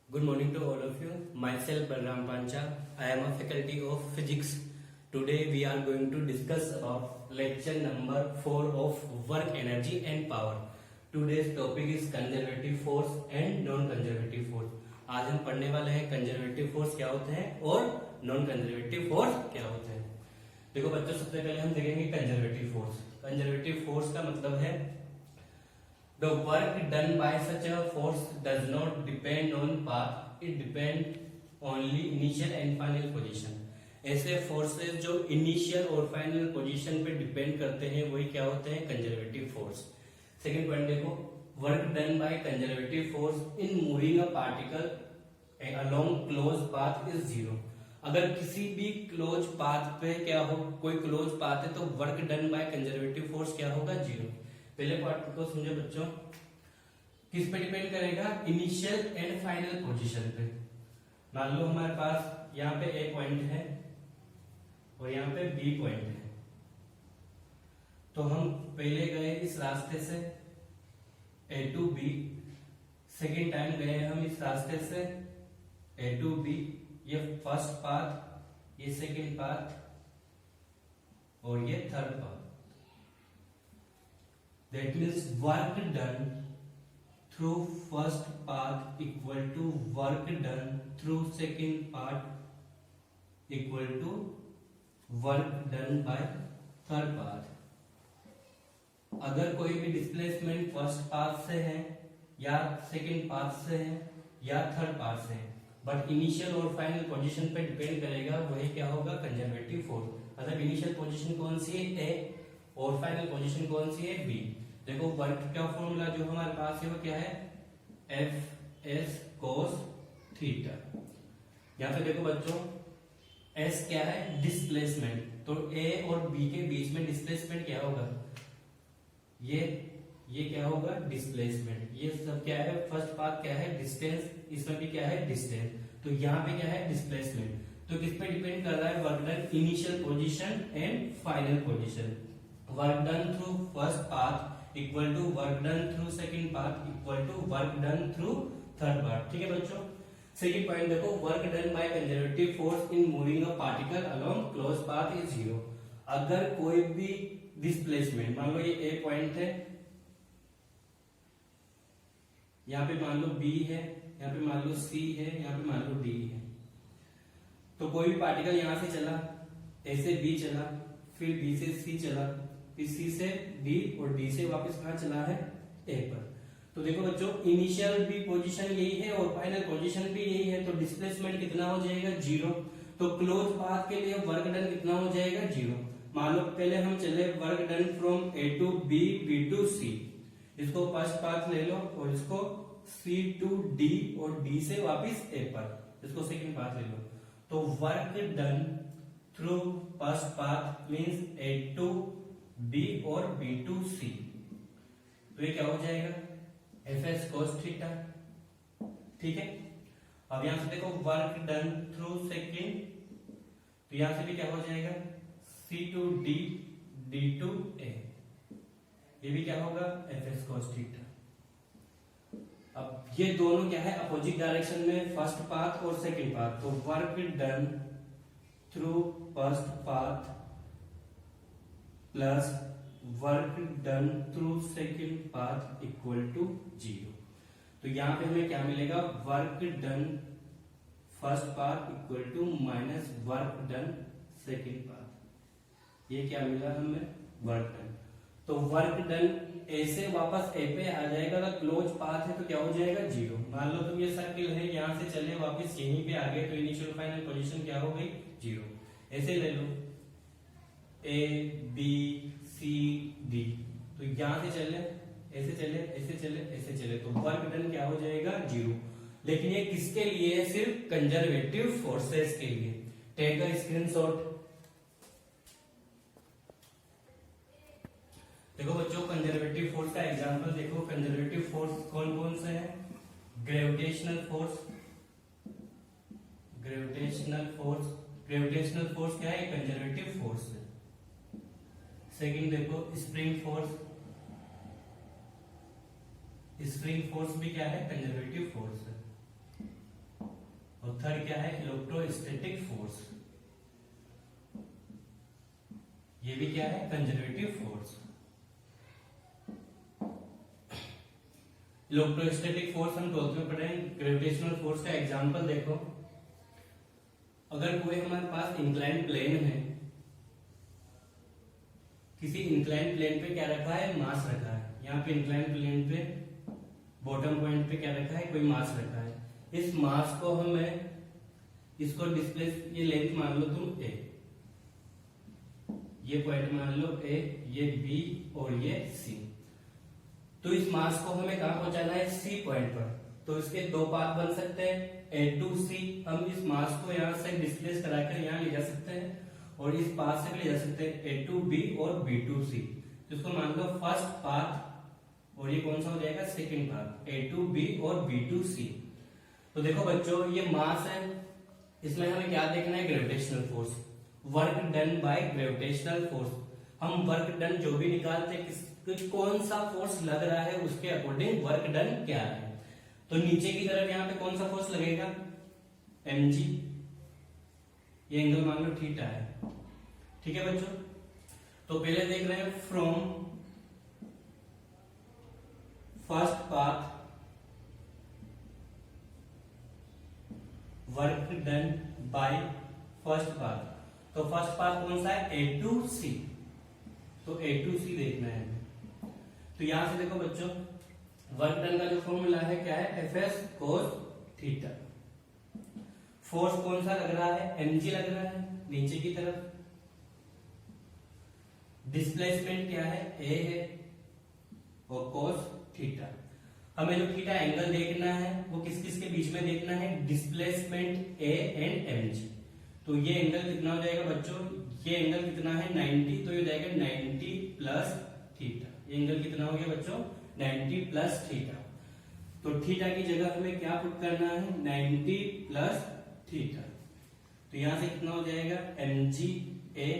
Good morning to all of you. Myself Balram Pancha. I am a faculty of physics. Today we are going to discuss about lecture number 4 of work energy and power. Today's topic is conservative force and non-conservative force. आज हम पढ़ने वाले हैं conservative force क्या होते हैं और non conservative force क्या होते हैं। देखो बच्चों, सबसे पहले हम देखेंगे कंजर्वेटिव फोर्स। कंजर्वेटिव फोर्स का मतलब है The work done by such a force does not depend on path, it depends only initial and final position. ऐसे फोर्सेस जो इनिशियल और फाइनल पोजीशन पे डिपेंड करते हैं वही क्या होते हैं, कंजर्वेटिव फोर्स। सेकंड पॉइंट देखो, work done by conservative force in moving a particle along close path is zero. अगर किसी भी क्लोज पाथ पे क्या हो, कोई क्लोज पाथ है तो work done by conservative force क्या होगा, जीरो। पहले पार्ट को समझो बच्चों, किस पे डिपेंड करेगा, इनिशियल एंड फाइनल पोजीशन पे। मान लो हमारे पास यहाँ पे ए पॉइंट है और यहाँ पे बी पॉइंट है, तो हम पहले गए इस रास्ते से ए टू बी, सेकेंड टाइम गए हम इस रास्ते से ए टू बी। ये फर्स्ट पाथ, ये सेकेंड पाथ और ये third path. That means work done through first path equal to work done through second path equal to work done by third path। अगर कोई भी डिस्प्लेसमेंट फर्स्ट पाथ से है या सेकेंड पाथ से है या थर्ड पाथ से है, बट इनिशियल और फाइनल पोजीशन पे डिपेंड करेगा, वही क्या होगा, कंजर्वेटिव फोर्स। मतलब इनिशियल पोजीशन कौन सी है, ए, और फाइनल पोजीशन कौन सी है, बी। देखो वर्क का फॉर्मूला जो हमारे पास है वो क्या है, एफ एस कोस थीटा। यहां पे देखो बच्चों, एस क्या है, डिस्प्लेसमेंट, तो ए और बी के बीच में डिस्प्लेसमेंट क्या होगा, ये क्या होगा, डिस्प्लेसमेंट। ये सब क्या है, फर्स्ट पाथ क्या है, डिस्टेंस, इसमें भी क्या है, डिस्टेंस, तो यहाँ पे क्या है, डिस्प्लेसमेंट। तो किस पे डिपेंड कर रहा है, work done initial position and final position. Work done through first path equal to work done through second path equal to work done through third path. ठीक है बच्चों। सेकंड पॉइंट देखो, work done by conservative force in moving a particle along close path is zero. अगर कोई भी displacement, मान लो ये ए point है, यहाँ पे मान लो बी है, यहाँ पे मान लो सी है, यहाँ पे मान लो डी है, तो कोई भी पार्टिकल यहां से चला, ए से बी चला, फिर बी से सी चला, फिर सी से डी और डी से वापस कहां चला है, ए पर। तो देखो बच्चों, इनिशियल भी पोजीशन यही है और फाइनल पोजीशन भी यही है, तो डिस्प्लेसमेंट कितना हो जाएगा, जीरो। तो क्लोज पाथ के लिए वर्क डन कितना हो जाएगा, जीरो। मान लो पहले हम चले work done from A to B, B to C, इसको फर्स्ट पाथ ले लो और इसको सी टू डी और डी से वापस ए पर, इसको सेकंड पाथ ले लो। तो work done through first path means A to B और बी टू सी, तो ये क्या हो जाएगा, एफ एस कोस थीटा। ठीक है। अब यहां से देखो वर्क डन थ्रू सेकेंड, तो यहां से भी क्या हो जाएगा, सी टू डी, डी टू ए, ये भी क्या होगा, एफ एस कोस थीटा। अब ये दोनों क्या है, अपोजिट डायरेक्शन में, फर्स्ट पाथ और सेकेंड पाथ। तो work done through first path plus work done through second path equal to zero. तो यहां पे हमें क्या मिलेगा, work done first path equal to minus work done second path. ये क्या मिला हमें, वर्क डन। तो वर्क डन ए से वापस ए पे आ जाएगा, तो क्लोज पाथ है तो क्या हो जाएगा, जीरो। मान लो तुम ये सर्किल है, यहां से चले वापस यहीं पे आ गए, तो इनिशियल फाइनल पोजीशन क्या हो गई, जीरो। ऐसे ले लो ए बी सी डी, तो यहां से चले, ऐसे चले, ऐसे चले, ऐसे चले, तो वर्क डन क्या हो जाएगा, जीरो। लेकिन ये किसके लिए है, सिर्फ कंजर्वेटिव फोर्सेस के लिए। Take a screenshot. देखो बच्चों, कंजर्वेटिव फोर्स का एग्जांपल देखो। कंजर्वेटिव फोर्स कौन कौन से हैं, gravitational force, gravitational force, gravitational force क्या है, कंजर्वेटिव फोर्स है। सेकंड देखो स्प्रिंग फोर्स, स्प्रिंग फोर्स भी क्या है, कंजर्वेटिव फोर्स है। थर्ड क्या है इलेक्ट्रोस्टैटिक फोर्स, ये भी क्या है कंजर्वेटिव फोर्स। इलेक्ट्रोस्टैटिक फोर्स हम 12th में पढ़े हैं। ग्रेविटेशनल फोर्स का एग्जांपल देखो, अगर कोई हमारे पास इंक्लाइन प्लेन है, किसी इंक्लाइन प्लेन पे क्या रखा है मास रखा है, यहाँ पे इंक्लाइन प्लेन पे बॉटम पॉइंट पे क्या रखा है कोई मास रखा है। इस मास को हमें इसको डिस्प्लेस, ये लेंथ मान लो तुम ए, ये पॉइंट मान लो ए, ये बी और ये सी। तो इस मास को हमें कहां पहुंचाना है सी पॉइंट पर। तो इसके दो पाथ बन सकते हैं ए टू सी, हम इस मास को यहां से डिस्प्लेस कराकर यहां ले जा सकते हैं और इस पाथ से भी ले जा सकते हैं ए टू बी और बी टू सी। तो इसको मान लो फर्स्ट पाथ और ये कौन सा हो जाएगा second path, A to B और बी टू सी। तो देखो बच्चों ये मास है, इसमें हमें क्या देखना है gravitational force, work done by gravitational force. हम वर्क डन जो भी निकालते हैं कौन सा फोर्स लग रहा है उसके अकॉर्डिंग वर्क डन क्या है। तो नीचे की तरफ यहाँ पे कौन सा फोर्स लगेगा mg, ये एंगल मान लो थीटा है, ठीक है बच्चों। तो पहले देख रहे हैं from first path work done by first path. तो फर्स्ट पाथ कौन सा है ए टू सी, तो ए टू सी देखना है। तो यहां से देखो बच्चों वर्क डन का जो फॉर्मूला है क्या है F S cos theta. Force कौन सा लग रहा है mg लग रहा है नीचे की तरफ, डिस्प्लेसमेंट क्या है a है और कोस थीटा। हमें जो थीटा एंगल देखना है वो किस किस के बीच में देखना है, डिस्प्लेसमेंट a एंड mg। तो ये एंगल कितना हो जाएगा बच्चों, ये एंगल कितना है 90, तो ये हो जाएगा 90 प्लस थीटा। ये एंगल कितना हो गया बच्चों 90 प्लस थीटा। तो थीटा की जगह हमें क्या पुट करना है 90 प्लस थीटा। तो यहां से कितना हो जाएगा mg a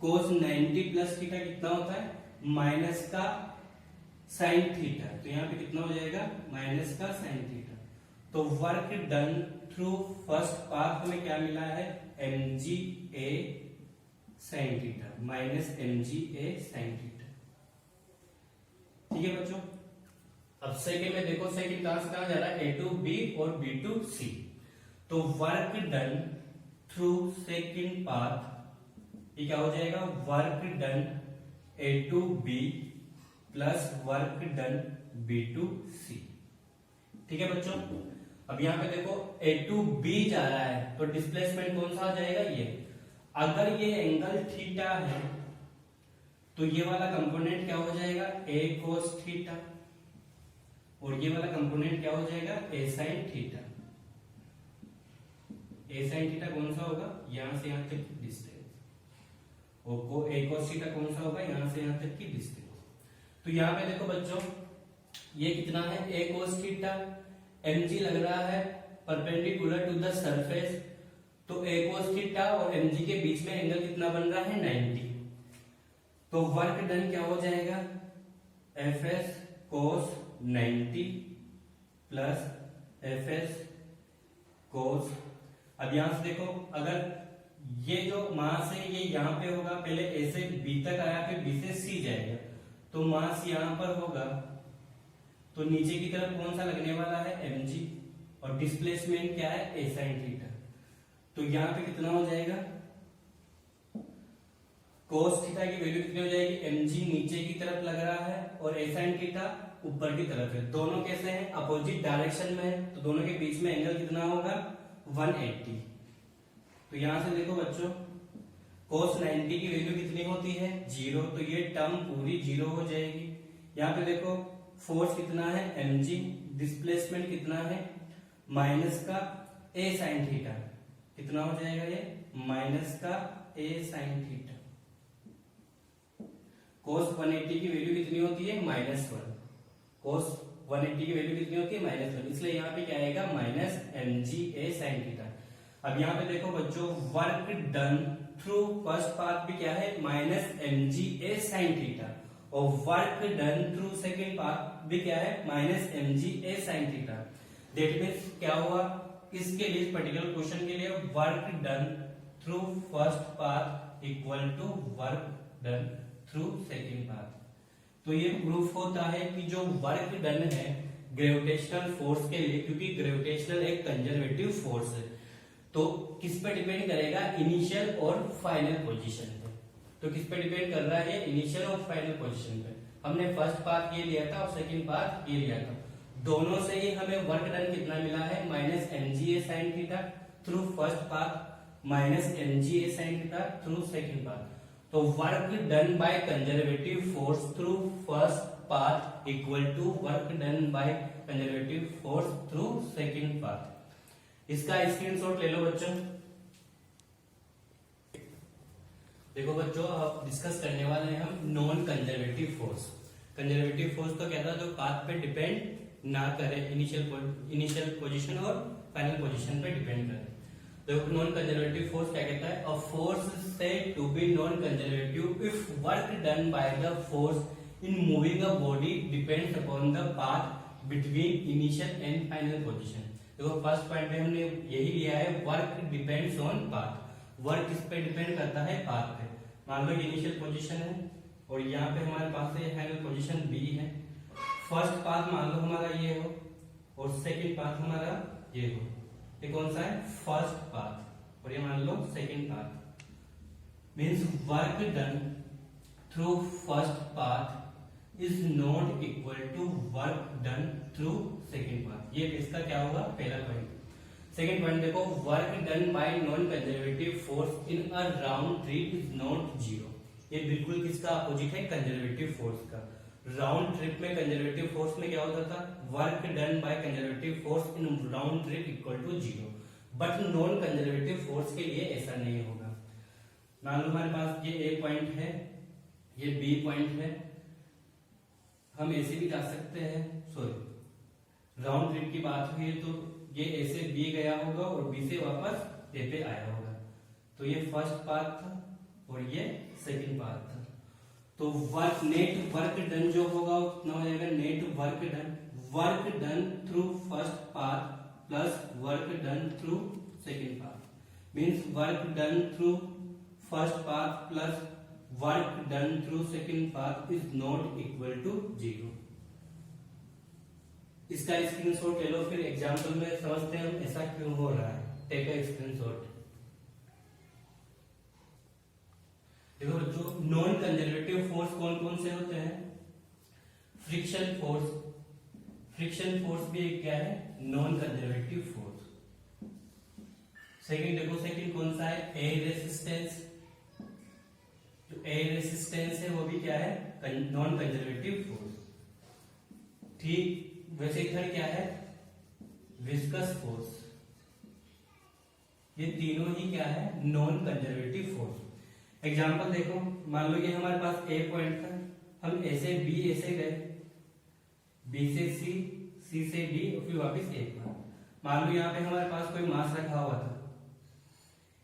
cos 90 plus theta कितना होता है माइनस का साइन थीटा। तो यहाँ पे कितना हो जाएगा माइनस का साइन थीटा। तो work done through first path में क्या मिला है mg a sine theta minus mg a sine theta, ठीक है बच्चों। अब सेकंड में देखो, सेकंड क्लास कहां जा रहा है ए टू बी और बी टू सी। तो work done through second path ये क्या हो जाएगा work done A to B plus work done B to C, ठीक है बच्चों। अब यहां पे देखो ए टू बी जा रहा है तो डिस्प्लेसमेंट कौन सा आ जाएगा ये। अगर ये एंगल थीटा है तो ये वाला कंपोनेंट क्या हो जाएगा ए कोस थीटा और ये वाला कंपोनेंट क्या हो जाएगा ए साइन थीटा। ए साइन थीटा कौन सा होगा यहां से यहां तक की डिस्टेंस और ए कोस थीटा कौन सा होगा यहां से यहां तक की डिस्टेंस। तो यहां पे देखो बच्चों ये कितना है ए कोस थीटा, mg लग रहा है परपेंडिकुलर टू द सरफेस। तो ए कोस थीटा और mg के बीच में एंगल कितना बन रहा है 90। तो वर्क डन क्या हो जाएगा एफ एस कोस 90 प्लस एफ एस कोस। अब यहां से देखो अगर ये जो मास है ये यहां पे होगा, पहले ए से बी तक आया फिर बी से सी जाएगा, तो मास यहां पर होगा। तो नीचे की तरफ कौन सा लगने वाला है mg और डिस्प्लेसमेंट क्या है ए साइन थीटा। तो यहां पे कितना हो जाएगा कोस थीटा की वैल्यू कितनी हो जाएगी mg नीचे की तरफ लग रहा है और ए साइन थीटा ऊपर की तरफ है। दोनों कैसे हैं अपोजिट डायरेक्शन में है, तो दोनों के बीच में एंगल कितना होगा 180। तो यहां से देखो बच्चों cos 90 की वैल्यू कितनी होती है 0, तो ये टर्म पूरी 0 हो जाएगी। यहाँ पे देखो फोर्स कितना है mg, डिस्प्लेसमेंट कितना है माइनस का a साइन थीटा, कितना हो जाएगा ये माइनस का a साइन थीटा। cos 180 की वैल्यू कितनी होती है -1, cos 180 की वैल्यू कितनी होती है -1, इसलिए यहाँ पे क्या आएगा minus mg a sine theta. अब यहाँ पे देखो बच्चों work done through first part भी क्या है minus mg a sine theta और work done through second part भी क्या है minus mg a sine theta. That means क्या हुआ इसके लिए, पर्टिकुलर क्वेश्चन के लिए work done through first path equal to work done through second path. तो ये प्रूफ होता है कि जो वर्क डन है ग्रेविटेशनल फोर्स के लिए, क्योंकि ग्रेविटेशनल एक कंजर्वेटिव फोर्स है, तो किस पे डिपेंड करेगा, इनिशियल और फाइनल पोजीशन पे। तो किस पे डिपेंड कर रहा है, इनिशियल और फाइनल पोजीशन पे। हमने फर्स्ट पाथ ये लिया था और सेकंड पाथ ये लिया था, दोनों से ही हमें वर्क डन कितना मिला है, minus mga sin theta through first path minus mga sin theta through second path. तो work done by conservative force through first path equal to work done by conservative force through second path. इसका screenshot ले लो बच्चों। देखो बच्चों, अब discuss करने वाले हैं हम non conservative force. Conservative force तो कहता है जो पाथ पे डिपेंड ना करे, इनिशियल पोजीशन और फाइनल पोजीशन पे डिपेंड करे। देखो नॉन कंजर्वेटिव फोर्स क्या कहता है, a force said to be non conservative if work done by the force in moving a body depends upon the path between initial and final position. देखो first point में हमने यही लिया है, work depends on path. Work किस पे depend करता है, पाथ पे। मान लो इनिशियल पोजीशन है और यहाँ पे हमारे पास है फाइनल पोजीशन बी है। फर्स्ट पाथ मान लो हमारा ये हो और सेकंड पाथ हमारा ये हो। ये कौन सा है, फर्स्ट पाथ, और ये मान लो second path. Means work done through first path is not equal to work done through second path. ये इसका क्या होगा, पहला पॉइंट। सेकंड पॉइंट देखो, work done by non conservative force in a round trip is not zero. ये बिल्कुल किसका opposite है, कंजर्वेटिव फोर्स का। राउंड ट्रिप में कंजर्वेटिव फोर्स में क्या होता था, work done by conservative force in round trip equal to zero. But non conservative force के लिए ऐसा नहीं होगा। मान लो हमारे पास ये ए पॉइंट है, ये बी पॉइंट है, हम ऐसे भी जा सकते हैं। सॉरी, राउंड ट्रिप की बात हुई है तो ये ए से बी गया होगा और बी से वापस ए पे आया होगा। तो ये फर्स्ट पाथ था और ये सेकंड पाथ था। तो वर्क नेट वर्क डन जो होगा वो कितना हो जाएगा, net work done through first path plus work done through second path. Means work done through first path plus work done through second path is not equal to zero. इसका screenshot ले लो, फिर एग्जांपल में समझते हैं हम ऐसा क्यों हो रहा है। Take a screenshot. देखो बच्चों, नॉन कंजर्वेटिव फोर्स कौन कौन से होते हैं, फ्रिक्शन फोर्स। फ्रिक्शन फोर्स भी एक क्या है, नॉन कंजर्वेटिव फोर्स। सेकंड देखो, सेकंड कौन सा है, एयर रेसिस्टेंस। जो एयर रेसिस्टेंस है वो भी क्या है, नॉन कंजर्वेटिव फोर्स। ठीक वैसे थर्ड क्या है, विस्कस फोर्स। ये तीनों ही क्या है, नॉन कंजर्वेटिव फोर्स। एग्जाम्पल देखो, मान लो ये हमारे पास ए पॉइंट था, हम ऐसे बी ऐसे गए, बी से सी, सी से डी और फिर वापस ए पर। मान लो यहाँ पे हमारे पास कोई मास रखा हुआ था,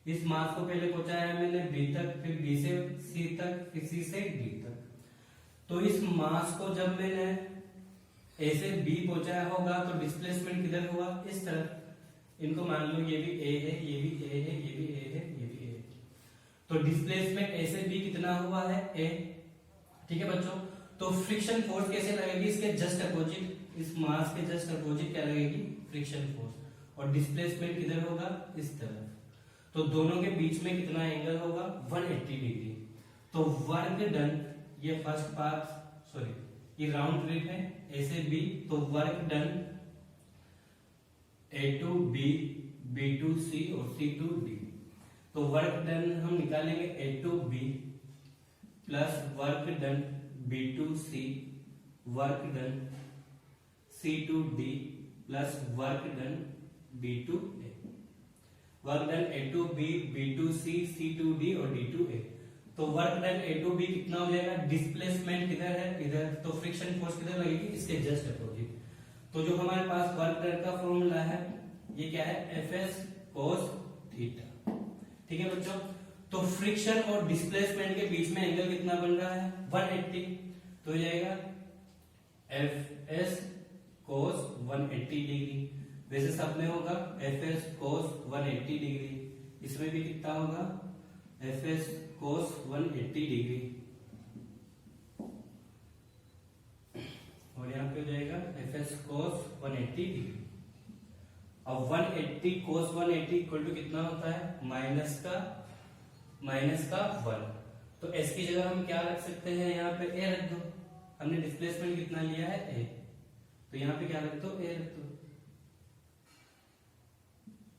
इस मास को पहले पहुंचाया मैंने बी तक, फिर बी से सी तक, फिर सी से डी तक। तो इस मास को जब मैंने ऐसे बी पहुंचाया होगा तो डिस्प्लेसमेंट किधर हुआ, इस तरफ। इनको मान लो ये भी ए है, ये भी ए है, ये भी ए है, ये भी ए है। तो डिस्प्लेसमेंट ऐसे भी कितना हुआ है, ए। ठीक है बच्चों, तो फ्रिक्शन फोर्स कैसे लगेगी, इसके जस्ट अपोजिट, इस मास के जस्ट अपोजिट क्या लगेगी, फ्रिक्शन फोर्स। और डिस्प्लेसमेंट किधर होगा, इस तरफ। तो दोनों के बीच में कितना एंगल होगा, 180 डिग्री। तो वर्क डन, ये फर्स्ट पाथ, सॉरी ये राउंड ट्रिप है, ऐसे बी, तो work done A to B, B to C और सी टू डी। तो वर्क डन हम निकालेंगे A to B plus work done B to C, work done C to D plus work done B to A. Work done A to B, B to C, C to D और D to A. तो work done A to B कितना हो जाएगा, displacement किधर है, इधर। तो friction force किधर लगेगी, इसके जस्ट अपोजिट। तो जो हमारे पास वर्क डन का फॉर्मूला है ये क्या है, एफ एस कोस थीटा। ठीक है बच्चों, तो फ्रिक्शन और डिस्प्लेसमेंट के बीच में एंगल कितना बन रहा है, 180। तो ये जाएगा एफ एस कोस 180 डिग्री। वैसे सब में होगा Fs cos 180 डिग्री, इसमें भी कितना होगा Fs cos 180 डिग्री, और यहाँ पे हो जाएगा Fs cos 180 डिग्री। अब 180 cos 180 इक्वल टू कितना होता है माइनस का 1, तो s की जगह हम क्या रख सकते हैं, यहाँ पे a रख दो, हमने डिस्प्लेसमेंट कितना लिया है a, तो यहाँ पे क्या रख दो a रख दो।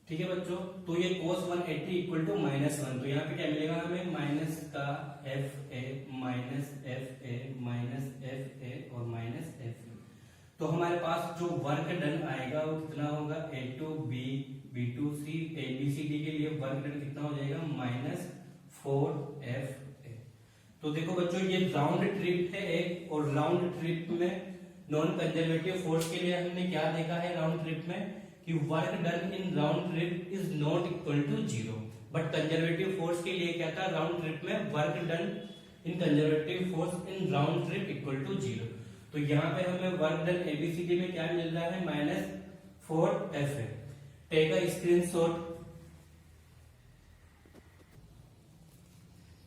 ठीक है बच्चों, तो ये cos 180 इक्वल टू -1, तो यहाँ पे क्या मिलेगा हमें माइनस का fa माइनस fa और माइनस fa। तो हमारे पास जो वर्क डन आएगा वो कितना होगा, a to b b to c a b c d के लिए वर्क डन कितना हो जाएगा -4fa। तो देखो बच्चों ये राउंड ट्रिप है एक, और राउंड ट्रिप में नॉन कंजर्वेटिव फोर्स के लिए हमने क्या देखा है राउंड ट्रिप में कि work done in round trip is not equal to 0, but conservative force के लिए क्या था, राउंड ट्रिप में work done in conservative force in round trip equal to 0। तो यहाँ पे हमें वर्क डन एबीसीडी में क्या मिल रहा है -4fa। Take a screenshot.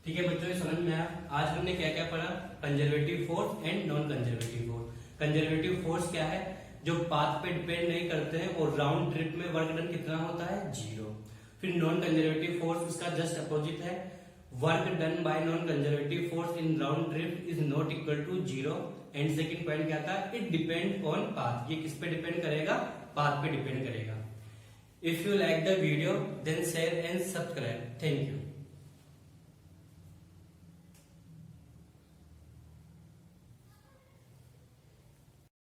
ठीक है बच्चों, ये समझ में आया। आज हमने क्या क्या पढ़ा, conservative force and non conservative force. Conservative force क्या है, जो पाथ पे डिपेंड नहीं करते हैं, और राउंड ट्रिप में वर्क डन कितना होता है 0। फिर नॉन कंजर्वेटिव फोर्स उसका जस्ट अपोजिट है, work done by non conservative force in round trip is not equal to 0। And second point क्या था, इट डिपेंड ऑन पाथ, ये किस पे डिपेंड करेगा, पाथ पे डिपेंड करेगा। If you like the video then share and subscribe. Thank you.